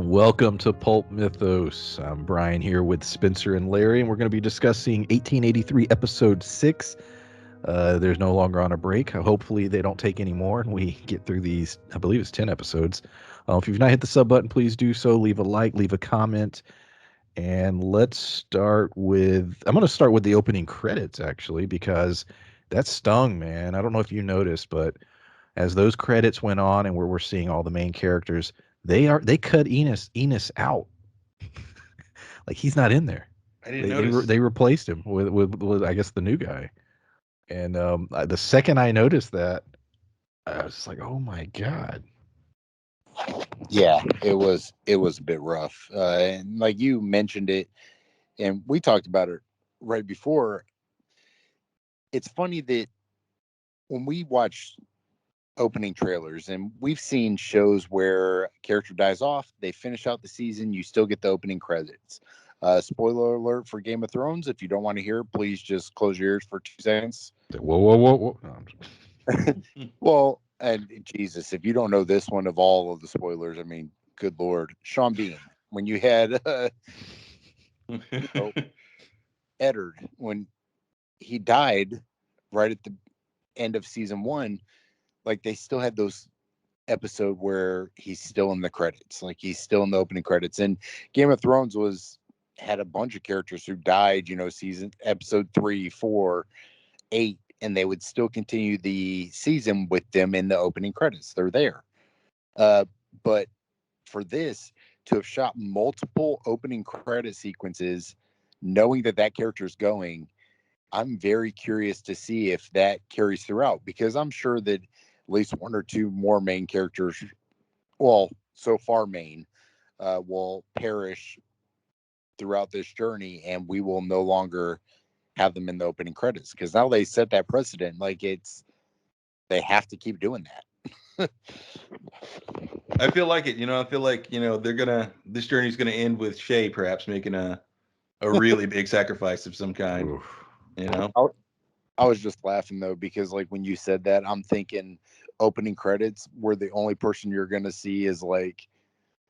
Welcome to Pulp Mythos. I'm Brian here with Spencer and Larry, and we're going to be discussing 1883 episode 6. There's no longer on a break. Hopefully they don't take any more and we get through these, I believe it's 10 episodes. If you've not hit the sub button, please do so. Leave a like, leave a comment. And let's start with, I'm going to start with the opening credits actually, because that stung, man. I don't know if you noticed, but as those credits went on and where we're seeing all the main characters, they cut Enos out. Like he's not in there. I didn't They notice. replaced him with I guess the new guy. And the second I noticed that, I was just like, oh my god. Yeah, it was a bit rough. And like you mentioned it, and we talked about it right before. It's funny that when we watch opening trailers, and we've seen shows where a character dies off, they finish out the season, you still get the opening credits. Spoiler alert for Game of Thrones. If you don't want to hear, please just close your ears for 2 seconds. Whoa, whoa, whoa, whoa. No, Well, and Jesus, if you don't know this one of all of the spoilers, I mean, good Lord, Sean Bean, when you had know, Eddard, when he died right at the end of season one, like they still had those episode where he's still in the credits, like he's still in the opening credits. And Game of Thrones had a bunch of characters who died, season episode 3, 4, 8, and they would still continue the season with them in the opening credits. They're there. But for this to have shot multiple opening credit sequences, knowing that that character is going, I'm very curious to see if that carries throughout, because I'm sure that at least one or two more main characters, well, so far main, will perish throughout this journey, and we will no longer have them in the opening credits, because now they set that precedent. Like they have to keep doing that. I feel like it. I feel like this journey's gonna end with Shay perhaps making a really big sacrifice of some kind. oof. You know, I, I was just laughing though, because like when you said that, I'm thinking opening credits where the only person you're gonna see is like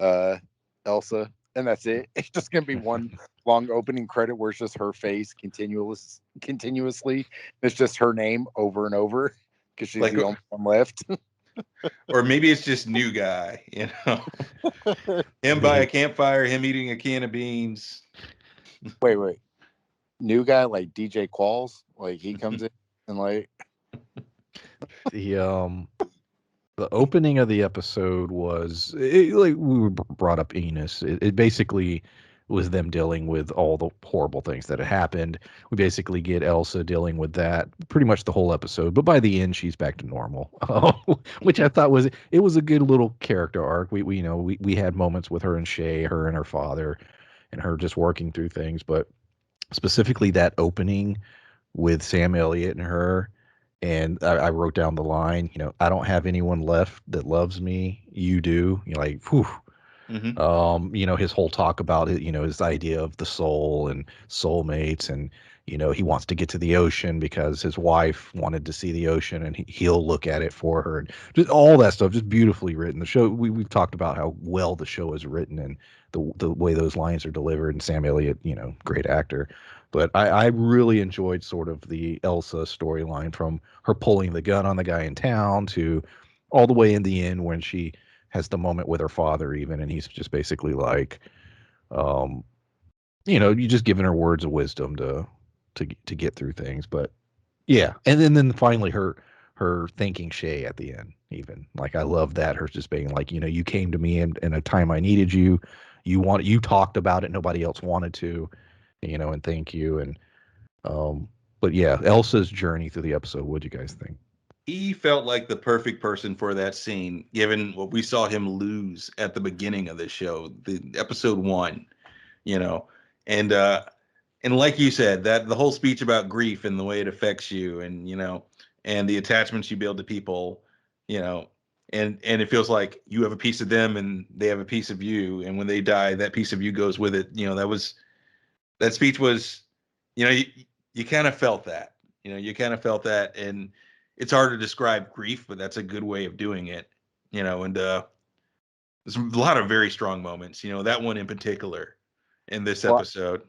uh Elsa, and that's it. It's just gonna be one long opening credit where it's just her face continuously. It's just her name over and over because she's like, the only one left. or maybe it's just new guy. Him by a The campfire, him eating a can of beans. Wait, new guy like DJ Qualls, like he comes in and like the the opening of the episode was like we brought up Enos. It basically was them dealing with all the horrible things that had happened. We basically get Elsa dealing with that pretty much the whole episode, but by the end she's back to normal, which I thought was a good little character arc. We had moments with her and Shay, her and her father, and her just working through things, but specifically that opening with Sam Elliott and her. And I wrote down the line, I don't have anyone left that loves me. You do. You're like, whew. Hmm. His whole talk about it, his idea of the soul and soulmates, and he wants to get to the ocean because his wife wanted to see the ocean, and he'll look at it for her, and just all that stuff, just beautifully written. The show, we've talked about how well the show is written and the way those lines are delivered, and Sam Elliott, great actor. But I really enjoyed sort of the Elsa storyline, from her pulling the gun on the guy in town to all the way in the end when she has the moment with her father even, and he's just basically like, um, you just giving her words of wisdom to get through things. But yeah, and then finally her thanking Shay at the end, even like I love that, her just being like, you came to me in a time I needed you. You talked about it, nobody else wanted to, and thank you. And um, but yeah, Elsa's journey through the episode. What'd you guys think? He felt like the perfect person for that scene, given what we saw him lose at the beginning of the show, the episode one. You know, and like you said, that the whole speech about grief and the way it affects you, and and the attachments you build to people, you know, and it feels like you have a piece of them and they have a piece of you, and when they die, that piece of you goes with it. That speech was, you kind of felt that, you kind of felt that, and it's hard to describe grief, but that's a good way of doing it, and there's a lot of very strong moments. That one in particular in this Well, episode.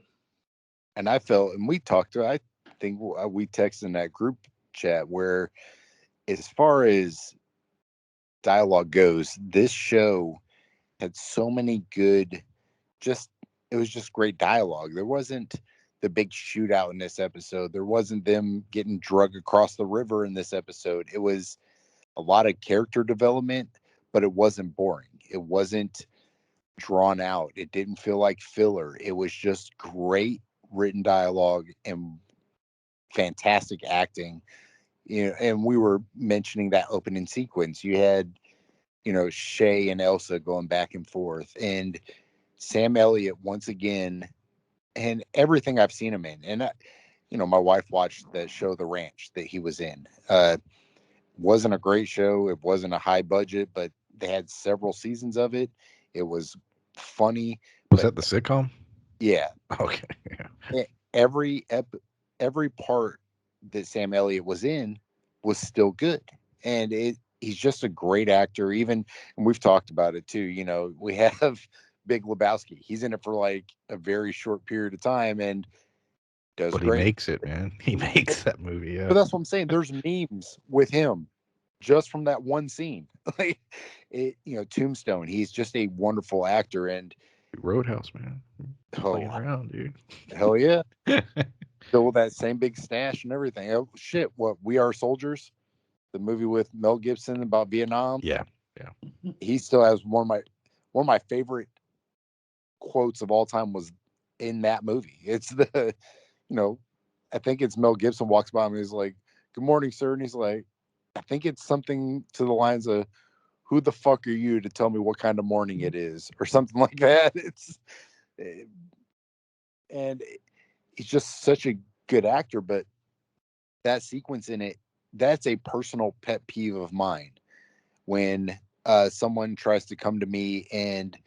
and I felt, and we talked to, I think we texted in that group chat where, as far as dialogue goes, this show had so many good, it was just great dialogue. There wasn't the big shootout in this episode. There wasn't them getting drug across the river in this episode. It was a lot of character development, but it wasn't boring. It wasn't drawn out. It didn't feel like filler. It was just great written dialogue and fantastic acting. And we were mentioning that opening sequence. You had, Shay and Elsa going back and forth, and Sam Elliott once again, and everything I've seen him in. And my wife watched the show The Ranch that he was in. Wasn't a great show. It wasn't a high budget, but they had several seasons of it. It was funny. Was that the sitcom? Yeah. Okay. Yeah. Every part that Sam Elliott was in was still good. And he's just a great actor. Even, and we've talked about it too, we have Big Lebowski. He's in it for like a very short period of time and does But great. He makes it, man. He makes that movie. Yeah. But that's what I'm saying. There's memes with him just from that one scene. Like, Tombstone. He's just a wonderful actor. And Roadhouse, man. Playing oh, around, dude. hell yeah. Still with that same big stash and everything. Oh shit! What, We Are Soldiers, the movie with Mel Gibson about Vietnam. Yeah. He still has one of my favorite quotes of all time was in that movie. It's the, I think it's Mel Gibson walks by him and he's like, "Good morning, sir," and he's like, I think it's something to the lines of, "Who the fuck are you to tell me what kind of morning it is?" or something like that. And he's just such a good actor, but that sequence in it, that's a personal pet peeve of mine. When someone tries to come to me and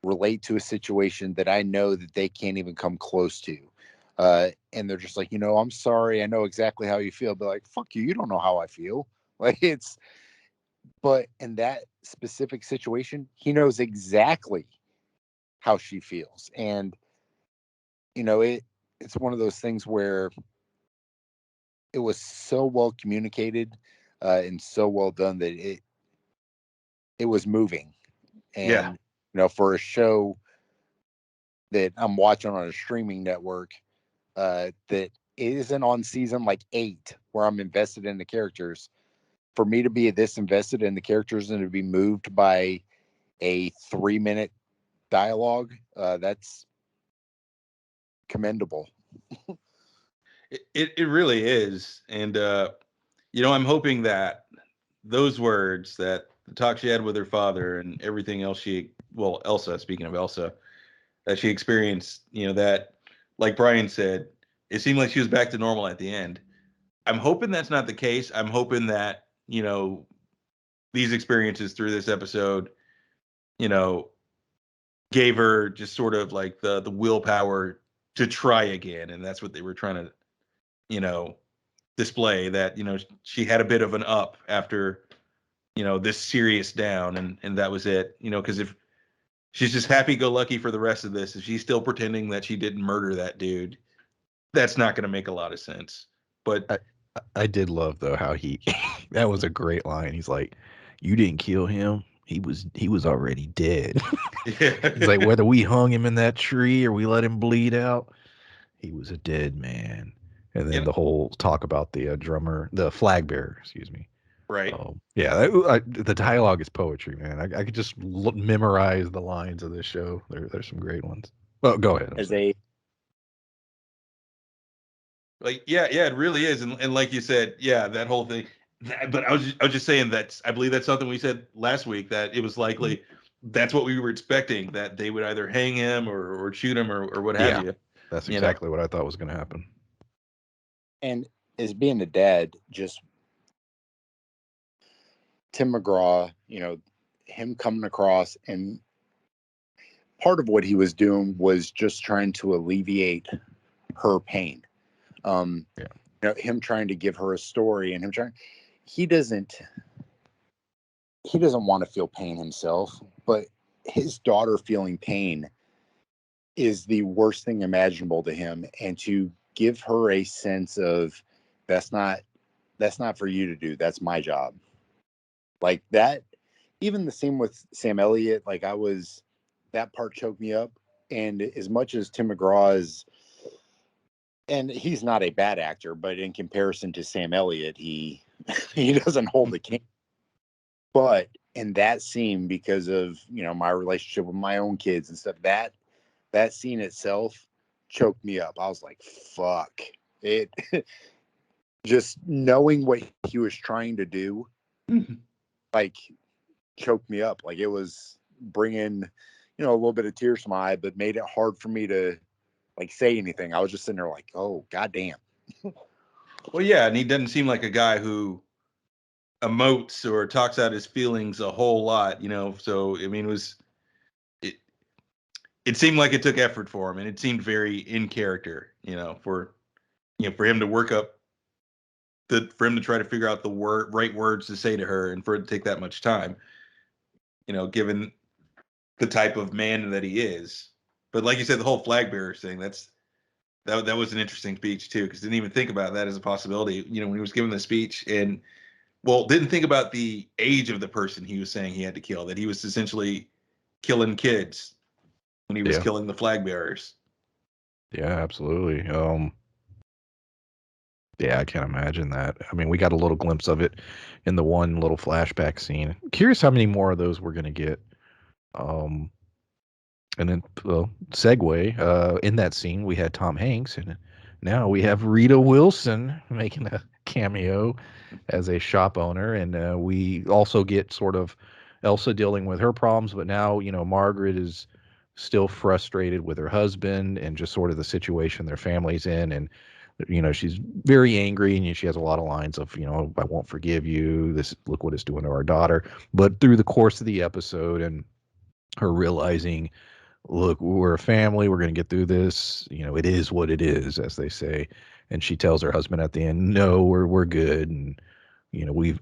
relate to a situation that I know that they can't even come close to. And they're just like, "I'm sorry. I know exactly how you feel." But like, fuck you. You don't know how I feel. Like, but in that specific situation, he knows exactly how she feels. And, it's one of those things where it was so well communicated and so well done that it was moving. And, for a show that I'm watching on a streaming network that isn't on season like 8, where I'm invested in the characters, for me to be this invested in the characters and to be moved by a 3-minute dialogue, that's commendable. It really is. And I'm hoping that those words, that the talk she had with her father and everything else Elsa, speaking of Elsa, that she experienced, that, like Brian said, it seemed like she was back to normal at the end. I'm hoping that's not the case. I'm hoping that, these experiences through this episode, gave her just sort of like the willpower to try again. And that's what they were trying to, display, that, she had a bit of an up after, this serious down, and that was it, because if she's just happy-go-lucky for the rest of this, if she's still pretending that she didn't murder that dude, that's not going to make a lot of sense. But I did love though how he that was a great line. He's like, "You didn't kill him. He was already dead." yeah. He's like, "Whether we hung him in that tree or we let him bleed out, he was a dead man." And then the whole talk about the drummer, the flag bearer, excuse me. Right. The dialogue is poetry, man. I could just memorize the lines of this show. There's some great ones. Well, go ahead. It really is. And like you said, that whole thing. But I was just saying that I believe that's something we said last week, that it was likely that's what we were expecting, that they would either hang him or shoot him or what have you. That's exactly what I thought was going to happen. And as being a dad, just Tim McGraw, him coming across, and part of what he was doing was just trying to alleviate her pain. Him trying to give her a story, and he doesn't want to feel pain himself, but his daughter feeling pain is the worst thing imaginable to him, and to give her a sense of that's not for you to do, that's my job, like that. Even the scene with Sam Elliott, like that part choked me up. And as much as Tim McGraw is, and he's not a bad actor, but in comparison to Sam Elliott, he doesn't hold the candle. But in that scene, because of my relationship with my own kids and stuff, that scene itself choked me up. I was like, fuck it. Just knowing what he was trying to do, like, choked me up. Like, it was bringing, a little bit of tears to my eye, but made it hard for me to like say anything. I was just sitting there like, oh, goddamn. Well, yeah, and he doesn't seem like a guy who emotes or talks out his feelings a whole lot, So I mean, it seemed like it took effort for him, and it seemed very in character, for him to work up for him to try to figure out the right words to say to her, and for it to take that much time, given the type of man that he is. But like you said, the whole flag bearer thing, that was an interesting speech too, because didn't even think about that as a possibility, when he was giving the speech, and didn't think about the age of the person he was saying he had to kill, that he was essentially killing kids when he was killing the flag bearers. Yeah, absolutely. Yeah, I can't imagine that. I mean, we got a little glimpse of it in the one little flashback scene. Curious how many more of those we're going to get. And then, segue, in that scene, we had Tom Hanks, and now we have Rita Wilson making a cameo as a shop owner. And we also get sort of Elsa dealing with her problems, but now, Margaret is still frustrated with her husband and just sort of the situation their family's in. And she's very angry, and she has a lot of lines of, I won't forgive you. Look what it's doing to our daughter. But through the course of the episode and her realizing, look, we're a family, we're going to get through this. It is what it is, as they say. And she tells her husband at the end, no, we're good. And,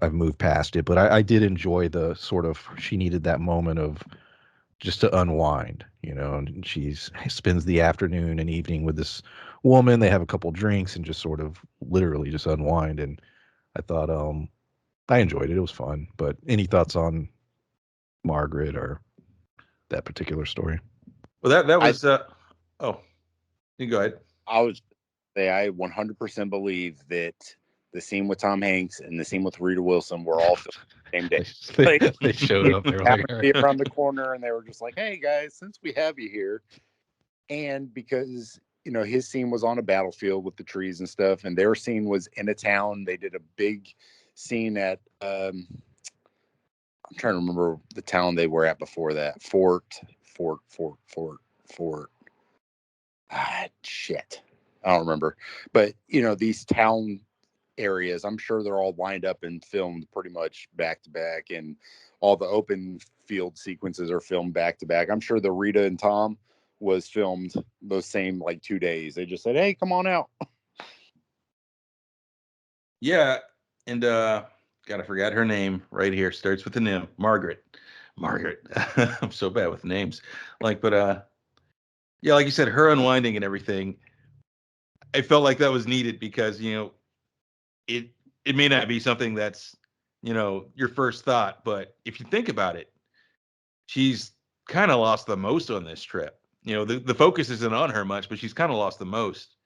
I've moved past it. But I did enjoy the sort of, she needed that moment of just to unwind, and spends the afternoon and evening with this woman. They have a couple drinks and just sort of literally just unwind. And I thought, I enjoyed it. It was fun. But any thoughts on Margaret or that particular story? Well, that was, you go ahead. I 100% believe that the scene with Tom Hanks and the scene with Rita Wilson were all filmed the same day. They showed up. They were like, around the corner, and they were just like, hey guys, since we have you here. And because his scene was on a battlefield with the trees and stuff, and their scene was in a town. They did a big scene at I'm trying to remember the town they were at before that. Fort. Shit. I don't remember. But these town areas, I'm sure they're all lined up and filmed pretty much back to back, and all the open field sequences are filmed back to back. I'm sure the Rita and Tom was filmed those same 2 days. They just said, hey, come on out. Yeah. And gotta forget her name right here. Starts with an M. Margaret. I'm so bad with names. Yeah, like you said, her unwinding and everything, I felt like that was needed because, it may not be something that's, your first thought, but if you think about it, she's kind of lost the most on this trip. The focus isn't on her much, but she's kind of lost the most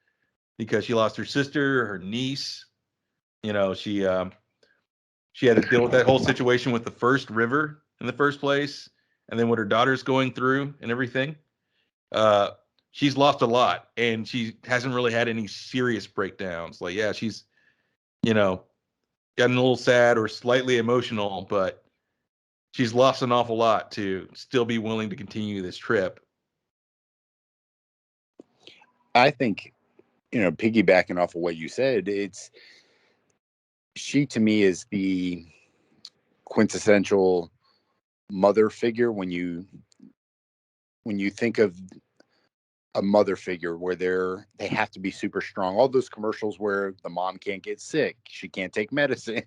because she lost her sister, her niece. She had to deal with that whole situation with the first river in the first place, and then what her daughter's going through and everything. She's lost a lot, and she hasn't really had any serious breakdowns. She's, gotten a little sad or slightly emotional, but she's lost an awful lot to still be willing to continue this trip. I think, piggybacking off of what you said, she to me is the quintessential mother figure when you think of a mother figure where they have to be super strong. All those commercials where the mom can't get sick, she can't take medicine.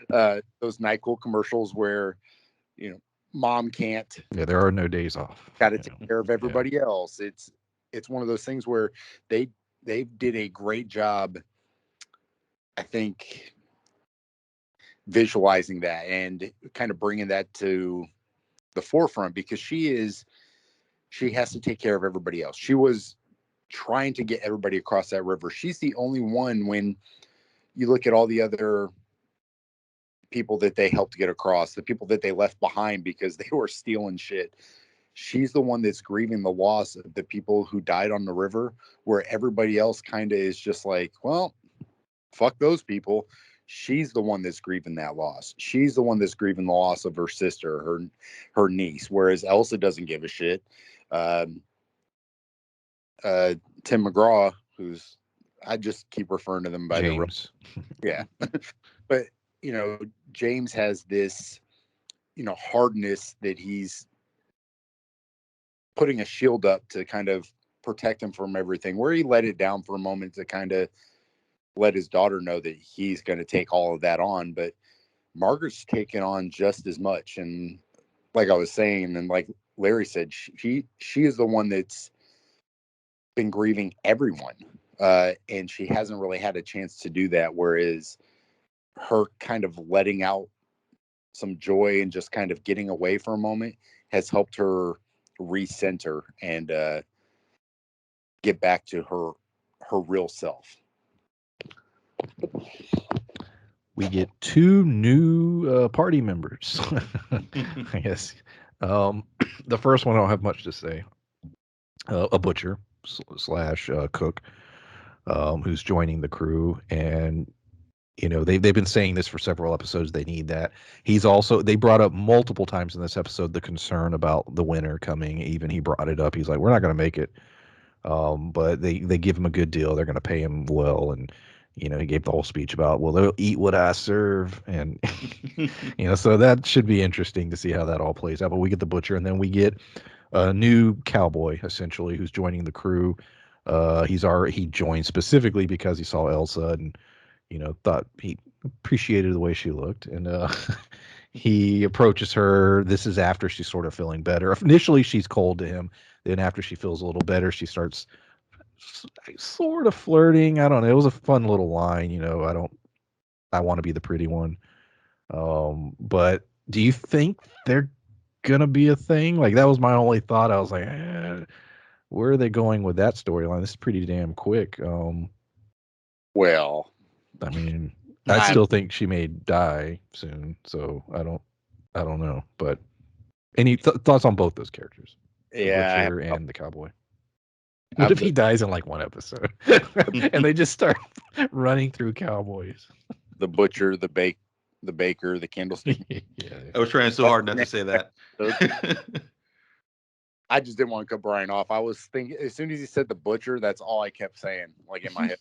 Those NyQuil commercials where mom can't. Yeah, there are no days off. Got to you take know. care of Yeah. everybody else. It's one of those things where they did a great job, I think, visualizing that and kind of bringing that to the forefront, because she has to take care of everybody else. She was trying to get everybody across that river. She's the only one, when you look at all the other people that they helped get across, the people that they left behind because they were stealing shit. She's the one that's grieving the loss of the people who died on the river, where everybody else kind of is just like, well, fuck those people. She's the one that's grieving that loss. She's the one that's grieving the loss of her sister, her niece, whereas Elsa doesn't give a shit. Um, Tim McGraw, who's, I just keep referring to them by their real, James. yeah. But James has this, hardness that he's putting a shield up to kind of protect him from everything, where he let it down for a moment to kind of let his daughter know that he's going to take all of that on. But Margaret's taken on just as much. And like I was saying, and like Larry said, she is the one that's been grieving everyone. And she hasn't really had a chance to do that. Whereas her kind of letting out some joy and just kind of getting away for a moment has helped her recenter and get back to her real self. We get 2 new party members. I guess. The first one I don't have much to say. A butcher slash cook, who's joining the crew, and they've been saying this for several episodes. They need that. They brought up multiple times in this episode the concern about the winter coming. Even he brought it up. He's like, we're not going to make it. But they give him a good deal. They're going to pay him well, and he gave the whole speech about, well, they'll eat what I serve, and so that should be interesting to see how that all plays out. But we get the butcher, and then we get a new cowboy essentially who's joining the crew. He joined specifically because he saw Elsa and thought he appreciated the way she looked, and he approaches her. This is after she's sort of feeling better. Initially, she's cold to him. Then after she feels a little better, she starts sort of flirting. I don't know. It was a fun little line. I want to be the pretty one. But do you think they're gonna be a thing? Like, that was my only thought. I was like, where are they going with that storyline? This is pretty damn quick. Well, I mean, I still think she may die soon. So I don't know. But any thoughts on both those characters? The butcher and the cowboy. What if he dies in like one episode and they just start running through cowboys? The butcher, the baker, the candlestick. Yeah. I was trying so hard not to say that. I just didn't want to cut Brian off. I was thinking, as soon as he said the butcher, that's all I kept saying, like, in my head.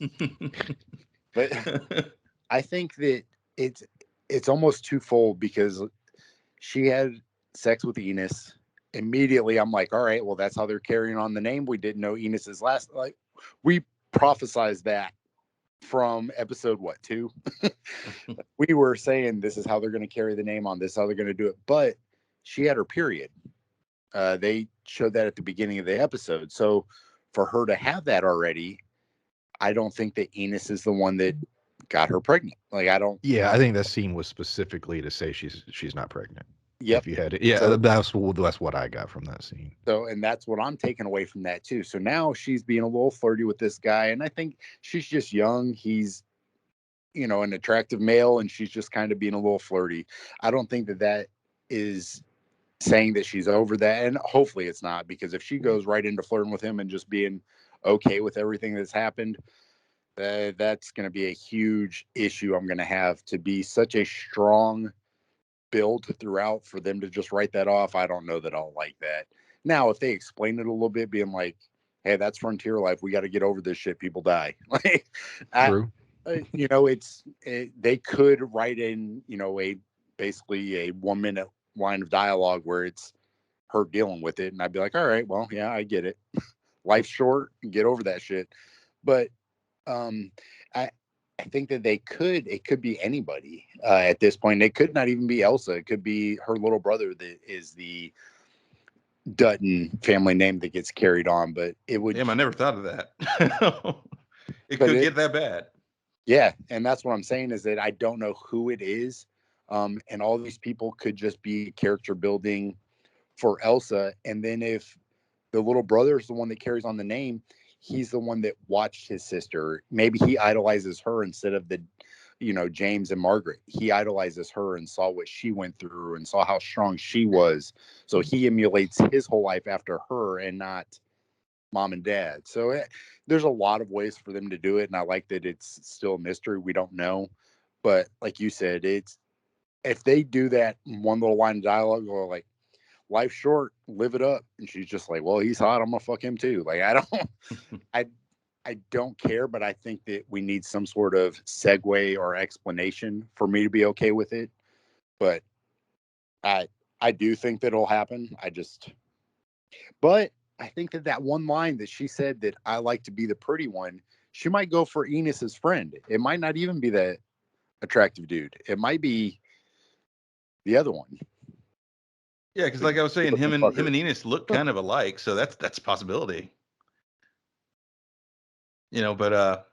But I think that it's almost twofold, because she had sex with Enos. Immediately, I'm like, all right, well, that's how they're carrying on the name. We didn't know Enos's last. Like, we prophesized that from episode 2. We were saying this is how they're going to carry the name on. This is how they're going to do it. But she had her period. They showed that at the beginning of the episode. So for her to have that already, I don't think that Enos is the one that got her pregnant. Like, I don't. Yeah, I think that scene was specifically to say she's not pregnant. Yep. If you had it. Yeah, so, that's what I got from that scene. So, and that's what I'm taking away from that too. So now she's being a little flirty with this guy, and I think she's just young. He's, an attractive male, and she's just kind of being a little flirty. I don't think that is saying that she's over that, and hopefully it's not, because if she goes right into flirting with him and just being okay with everything that's happened, that's going to be a huge issue I'm going to have to be such a strong build throughout for them to just write that off. I don't know that I'll like that. Now, if they explain it a little bit, being like, hey, that's frontier life. We got to get over this shit. People die. Like, True. They could write in, basically a 1 minute line of dialogue where it's her dealing with it. And I'd be like, all right, well, yeah, I get it. Life's short. Get over that shit. But, I think that it could be anybody at this point. It could not even be Elsa. It could be her little brother that is the Dutton family name that gets carried on. But it would. Damn, I never thought of that. It But could get that bad. Yeah, and that's what I'm saying is that I don't know who it is, and all these people could just be character building for Elsa. And then if the little brother is the one that carries on the name, he's the one that watched his sister. Maybe he idolizes her instead of the, James and Margaret. He idolizes her and saw what she went through and saw how strong she was. So he emulates his whole life after her and not mom and dad. So there's a lot of ways for them to do it. And I like that it's still a mystery. We don't know. But like you said, if they do that one little line of dialogue or like, life's short, live it up. And she's just like, well, he's hot, I'm gonna fuck him too. Like, I don't care, but I think that we need some sort of segue or explanation for me to be okay with it. But I do think that it'll happen. But I think that one line that she said that I like to be the pretty one, she might go for Enos's friend. It might not even be the attractive dude. It might be the other one. Yeah, because like I was saying, him and Enos look kind of alike, so that's a possibility. But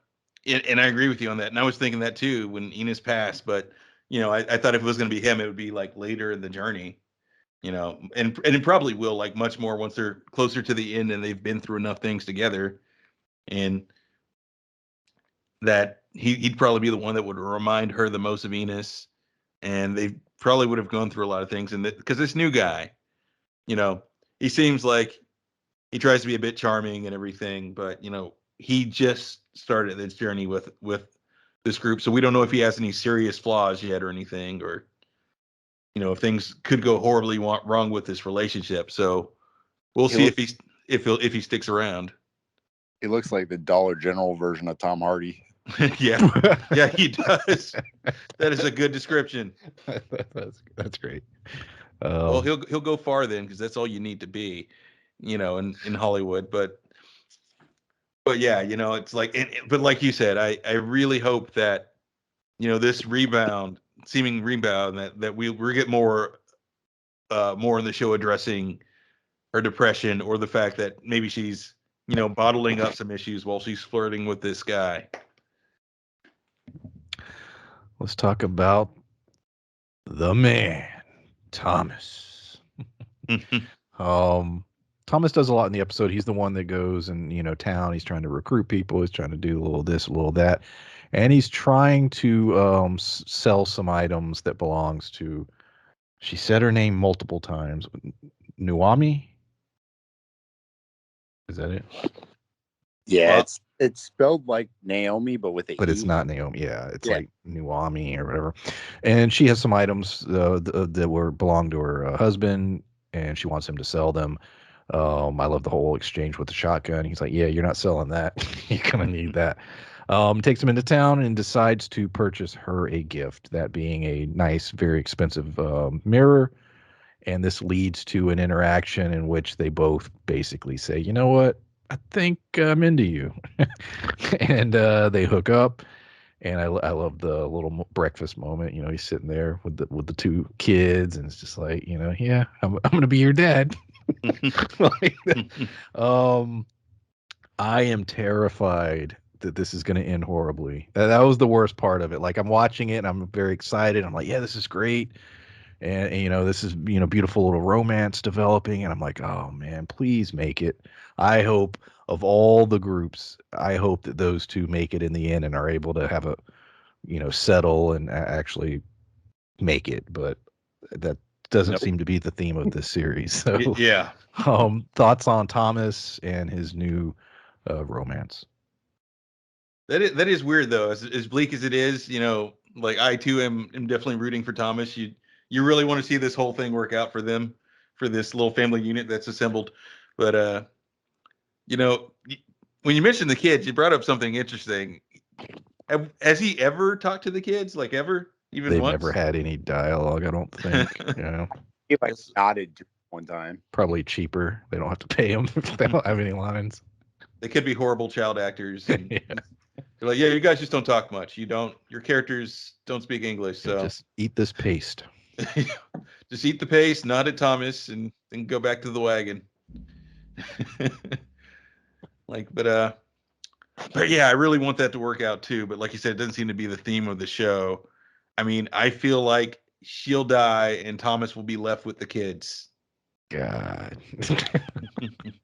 and I agree with you on that. And I was thinking that too when Enos passed. But I thought if it was going to be him, it would be like later in the journey. And it probably will, like, much more once they're closer to the end and they've been through enough things together, and that he'd probably be the one that would remind her the most of Enos, and they probably would have gone through a lot of things. And because this new guy, he seems like he tries to be a bit charming and everything, but he just started this journey with this group, so we don't know if he has any serious flaws yet or anything, or if things could go horribly wrong with this relationship. So we'll see if he sticks around. It looks like the Dollar General version of Tom Hardy. Yeah, he does. That is a good description. That's great. Well, he'll go far then, because that's all you need to be, in Hollywood. But yeah, it's like, but like you said, I really hope that this seeming rebound, that we get more in the show addressing her depression, or the fact that maybe she's bottling up some issues while she's flirting with this guy. Let's talk about the man, Thomas. Thomas does a lot in the episode. He's the one that goes and town. He's trying to recruit people. He's trying to do a little this, a little that, and he's trying to sell some items that belongs to. She said her name multiple times. Nuami. Is that it? Yeah, well, it's spelled like Naomi, but with but it's not Naomi. Yeah, it's like Nuami or whatever. And she has some items that belong to her husband, and she wants him to sell them. I love the whole exchange with the shotgun. He's like, "Yeah, you're not selling that. You're gonna need that." Takes him into town and decides to purchase her a gift. That being a nice, very expensive mirror. And this leads to an interaction in which they both basically say, "You know what? I think I'm into you." And they hook up. And I love the little breakfast moment. He's sitting there with the two kids, and it's just like, yeah, I'm gonna be your dad. I am terrified that this is going to end horribly. That was the worst part of it. Like, I'm watching it and I'm very excited. I'm like, yeah, this is great. And this is, beautiful little romance developing. And I'm like, oh man, please make it. I hope, of all the groups, I hope that those two make it in the end and are able to have a, settle and actually make it. But that doesn't seem to be the theme of this series. So yeah. Thoughts on Thomas and his new romance? That is weird though. As bleak as it is, like, I too am definitely rooting for Thomas. You really want to see this whole thing work out for them, for this little family unit that's assembled. But when you mentioned the kids, you brought up something interesting. Has he ever talked to the kids? Like, ever? Even They've once? never had any dialogue, I don't think. He nodded one time. Probably cheaper. They don't have to pay him if they don't have any lines. They could be horrible child actors. And You're like, yeah, you guys just don't talk much. Your characters don't speak English, so Just eat this paste. just eat the paste, nod at Thomas, and then go back to the wagon. But yeah, I really want that to work out too. But like you said, it doesn't seem to be the theme of the show. I mean, I feel like she'll die and Thomas will be left with the kids. God.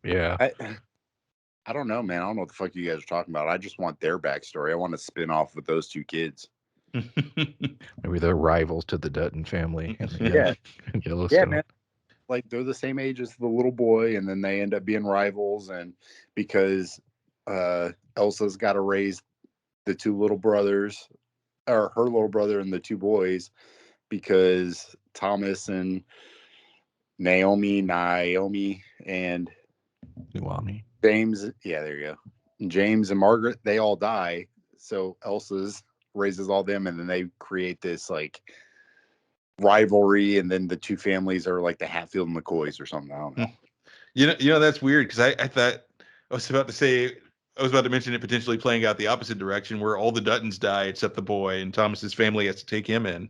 Yeah. I don't know, man. I don't know what the fuck you guys are talking about. I just want their backstory. I want to spin off with those 2 kids. Maybe they're rivals to the Dutton family. Yeah. Yellowstone. Yeah, man. Like they're the same age as the little boy, and then they end up being rivals. And because Elsa's got to raise the 2 little brothers, or her little brother and the 2 boys, because Thomas and Naomi, and Nuami. James, yeah, there you go. James and Margaret, they all die. So Elsa's raises all them, and then they create this like rivalry, and then the 2 families are like the Hatfield and McCoys or something. I don't know. You know that's weird because I thought I was about to mention it potentially playing out the opposite direction where all the Duttons die except the boy, and Thomas's family has to take him in.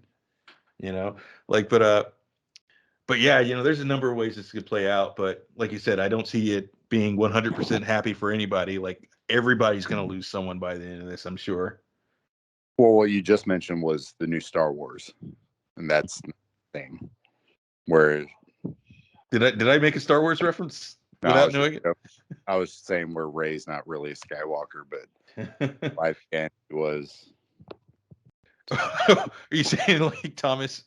But yeah, there's a number of ways this could play out. But like you said, I don't see it being 100% happy for anybody. Like everybody's going to lose someone by the end of this, I'm sure. Well, what you just mentioned was the new Star Wars, and that's the thing. Where did I make a Star Wars reference without knowing it? I was saying where Rey's not really a Skywalker, but by the end he was. Are you saying like Thomas?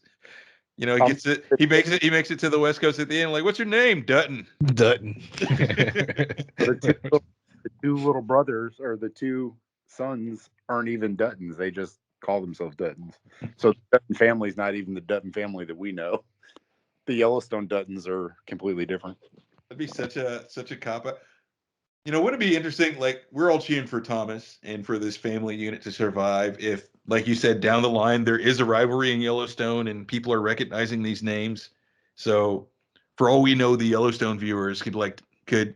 He gets it. He makes it to the West Coast at the end. Like, what's your name? Dutton. The 2 little brothers, or the 2 sons, aren't even Duttons. They just call themselves Duttons. So the Dutton family is not even the Dutton family that we know. The Yellowstone Duttons are completely different. That'd be such a cop-out. Would it be interesting? Like, we're all cheering for Thomas and for this family unit to survive. If, like you said, down the line there is a rivalry in Yellowstone and people are recognizing these names, so for all we know, the Yellowstone viewers could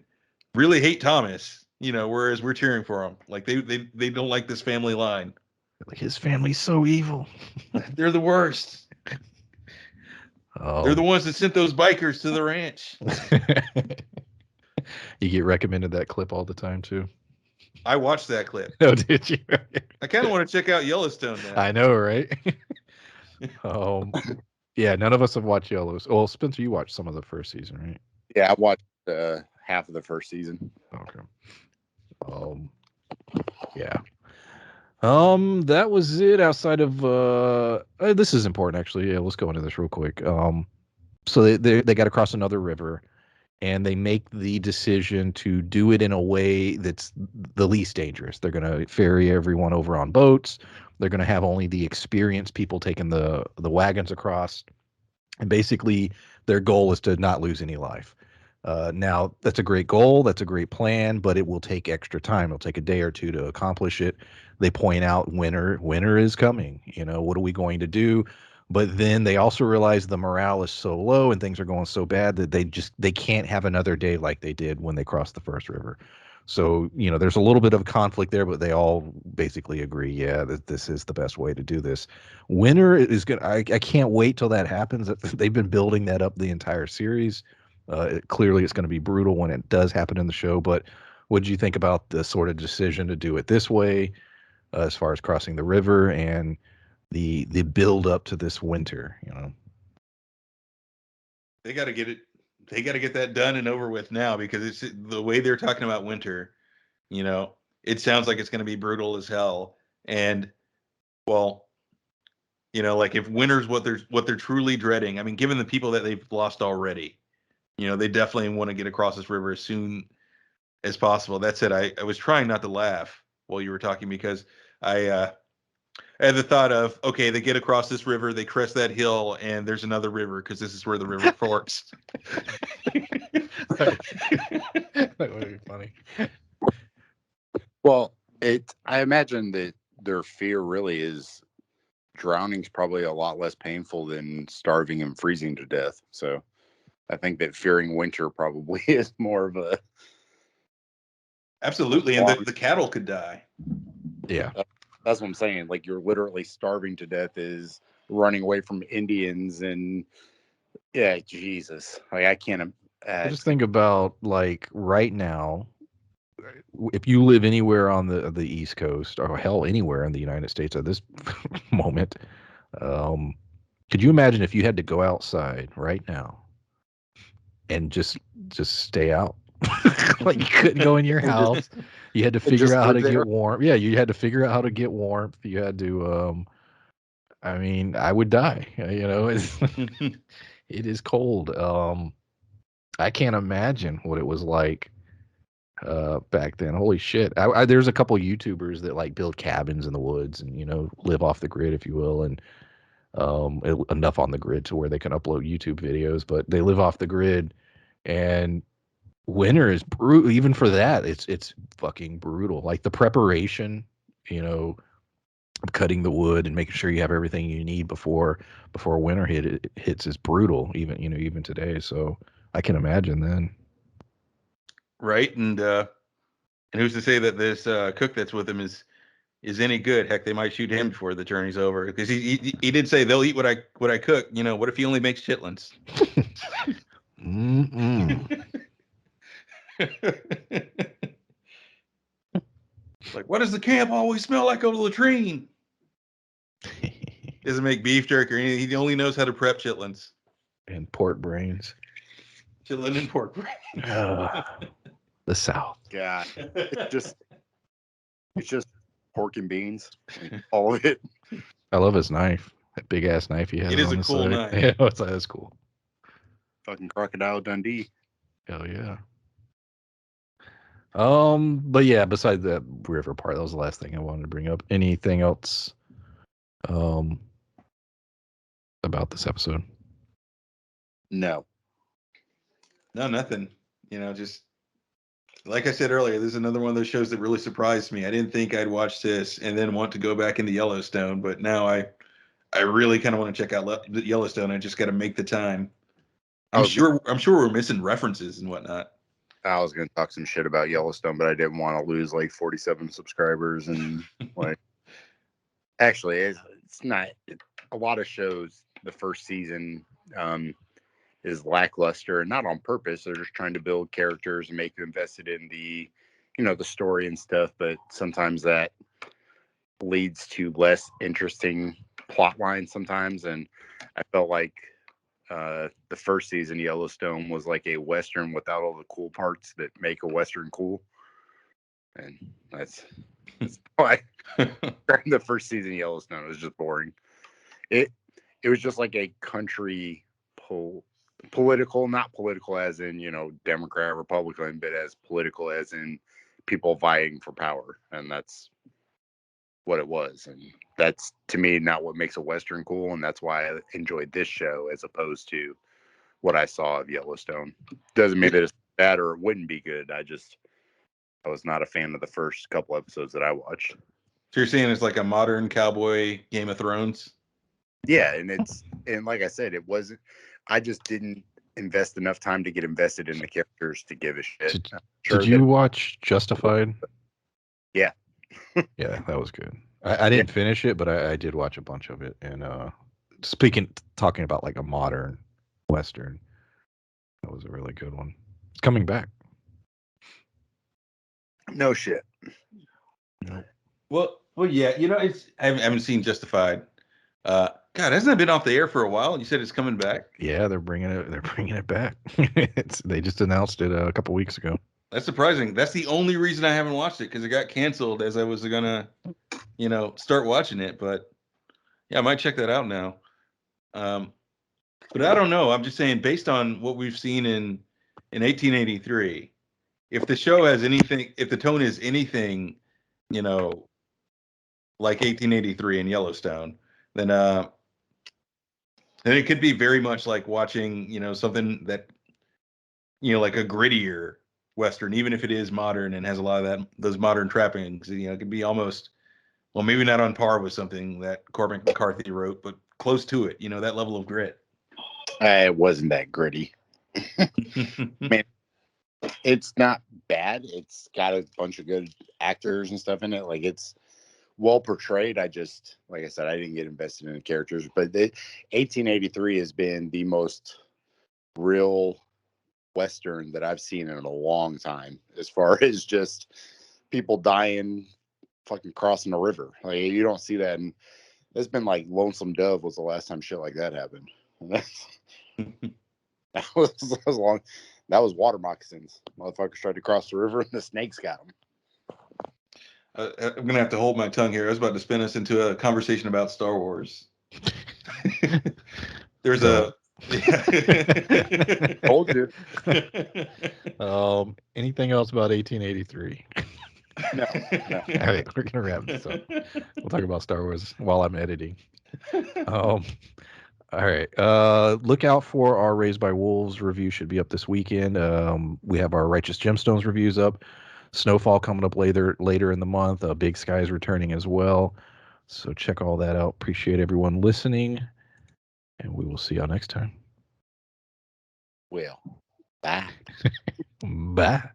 really hate Thomas. Whereas we're cheering for him. Like they don't like this family line. Like his family's so evil. They're the worst. Oh. They're the ones that sent those bikers to the ranch. You get recommended that clip all the time too. I watched that clip. Oh, did you? I kind of want to check out Yellowstone now. I know, right? Yeah, none of us have watched Yellowstone. Well, Spencer, you watched some of the first season, right? Yeah, I watched half of the first season. Okay. Yeah. That was it. Outside of this is important actually. Yeah, let's go into this real quick. So they got to cross another river, and they make the decision to do it in a way that's the least dangerous. They're going to ferry everyone over on boats. They're going to have only the experienced people taking the wagons across, and basically their goal is to not lose any life. Now that's a great goal, that's a great plan, but it will take extra time. It'll take a day or 2 to accomplish it. They point out winter is coming. What are we going to do? But then they also realize the morale is so low and things are going so bad that they can't have another day like they did when they crossed the first river. So, there's a little bit of conflict there, but they all basically agree, yeah, that this is the best way to do this. Winter is good. I can't wait till that happens. They've been building that up the entire series. Clearly it's going to be brutal when it does happen in the show, but what did you think about the sort of decision to do it this way, as far as crossing the river and the build up to this winter? They got to get it. They got to get that done and over with now, because it's the way they're talking about winter. It sounds like it's going to be brutal as hell. And well, like if winter's what they're truly dreading. I mean, given the people that they've lost already, they definitely want to get across this river as soon as possible. That said, I was trying not to laugh while you were talking, because I had the thought of, okay, they get across this river, they crest that hill, and there's another river, because this is where the river forks. That would be funny. Well, I imagine that their fear really is drowning's probably a lot less painful than starving and freezing to death. So I think that fearing winter probably is more of a... Absolutely, and the cattle could die. Yeah. That's what I'm saying. Like, you're literally starving to death, is running away from Indians, and yeah, Jesus. Like, I can't. I just think about like right now, if you live anywhere on the East Coast or hell anywhere in the United States at this moment, um, could you imagine if you had to go outside right now and just stay out? Like you couldn't go in your house. You had to figure just out how live to there. get warm. Yeah, you had to figure out how to get warmth. You had to I mean, I would die. It is cold. I can't imagine what it was like back then. Holy shit. There's a couple YouTubers that like build cabins in the woods and live off the grid, if you will, and enough on the grid to where they can upload YouTube videos, but they live off the grid, and winter is brutal. Even for that, it's fucking brutal. Like the preparation, you know, cutting the wood and making sure you have everything you need before winter hits is brutal. Even today. So I can imagine then. Right, and who's to say that this cook that's with him is any good? Heck, they might shoot him before the journey's over, because he did say they'll eat what I cook. What if he only makes chitlins? Like, what does the camp always smell like on the latrine? Doesn't make beef jerky or anything. He only knows how to prep chitlins. And pork brains. Chitlin and pork brains. The South. God, it's just pork and beans, all of it. I love his knife. That big ass knife he has. It is on a the cool side. knife. Yeah, that's cool. Fucking Crocodile Dundee. Hell yeah. But yeah, besides that river part, that was the last thing I wanted to bring up. Anything else about this episode? No, nothing. Just like I said earlier, this is another one of those shows that really surprised me. I didn't think I'd watch this and then want to go back into Yellowstone, but now I really kind of want to check out Yellowstone. I just got to make the time. I'm sure we're missing references and whatnot. I was going to talk some shit about Yellowstone, but I didn't want to lose like 47 subscribers. And like, actually, it's not a lot of shows. The first season is lackluster, and not on purpose. They're just trying to build characters and make you invested in the story and stuff. But sometimes that leads to less interesting plot lines sometimes. And I felt like the first season Yellowstone was like a Western without all the cool parts that make a Western cool. And that's why the first season Yellowstone was just boring. It was just like a country political, not political as in, Democrat, Republican, but as political as in people vying for power. And that's what it was. And that's, to me, not what makes a Western cool. And that's why I enjoyed this show as opposed to what I saw of Yellowstone. Doesn't mean that it's bad or it wouldn't be good. I was not a fan of the first couple episodes that I watched. So you're saying it's like a modern cowboy Game of Thrones? Yeah, and like I said, it wasn't. I just didn't invest enough time to get invested in the characters to give a shit. Did you watch Justified? Yeah. Yeah, that was good. I didn't finish it, but I did watch a bunch of it. And talking about like a modern Western, that was a really good one. It's coming back. No shit. Nope. Well, yeah. I haven't seen Justified. God, hasn't it been off the air for a while? You said it's coming back. Yeah, they're bringing it back. They just announced it a couple weeks ago. That's surprising. That's the only reason I haven't watched it, because it got canceled as I was gonna, start watching it. But yeah, I might check that out now. But I don't know. I'm just saying, based on what we've seen in 1883, if the show has anything, if the tone is anything, like 1883 in Yellowstone, then it could be very much like watching, something that, like a grittier Western, even if it is modern and has a lot of those modern trappings. It could be almost, well, maybe not on par with something that Cormac McCarthy wrote, but close to it. That level of grit. It wasn't that gritty. Man, it's not bad. It's got a bunch of good actors and stuff in it. Like, it's well portrayed. I just, like I said, I didn't get invested in the characters. But 1883 has been the most real Western that I've seen in a long time, as far as just people dying, fucking crossing a river. Like, you don't see that. And it's been like Lonesome Dove was the last time shit like that happened. That was long. That was water moccasins. Motherfuckers tried to cross the river and the snakes got them. I'm gonna have to hold my tongue here. I was about to spin us into a conversation about Star Wars. There's a Told you. Anything else about 1883? No. All right, we're gonna wrap this up. We'll talk about Star Wars while I'm editing. All right. Look out for our Raised by Wolves review. Should be up this weekend. We have our Righteous Gemstones reviews up. Snowfall coming up later in the month. Big Sky's returning as well. So check all that out. Appreciate everyone listening, and we will see y'all next time. Well, bye. Bye.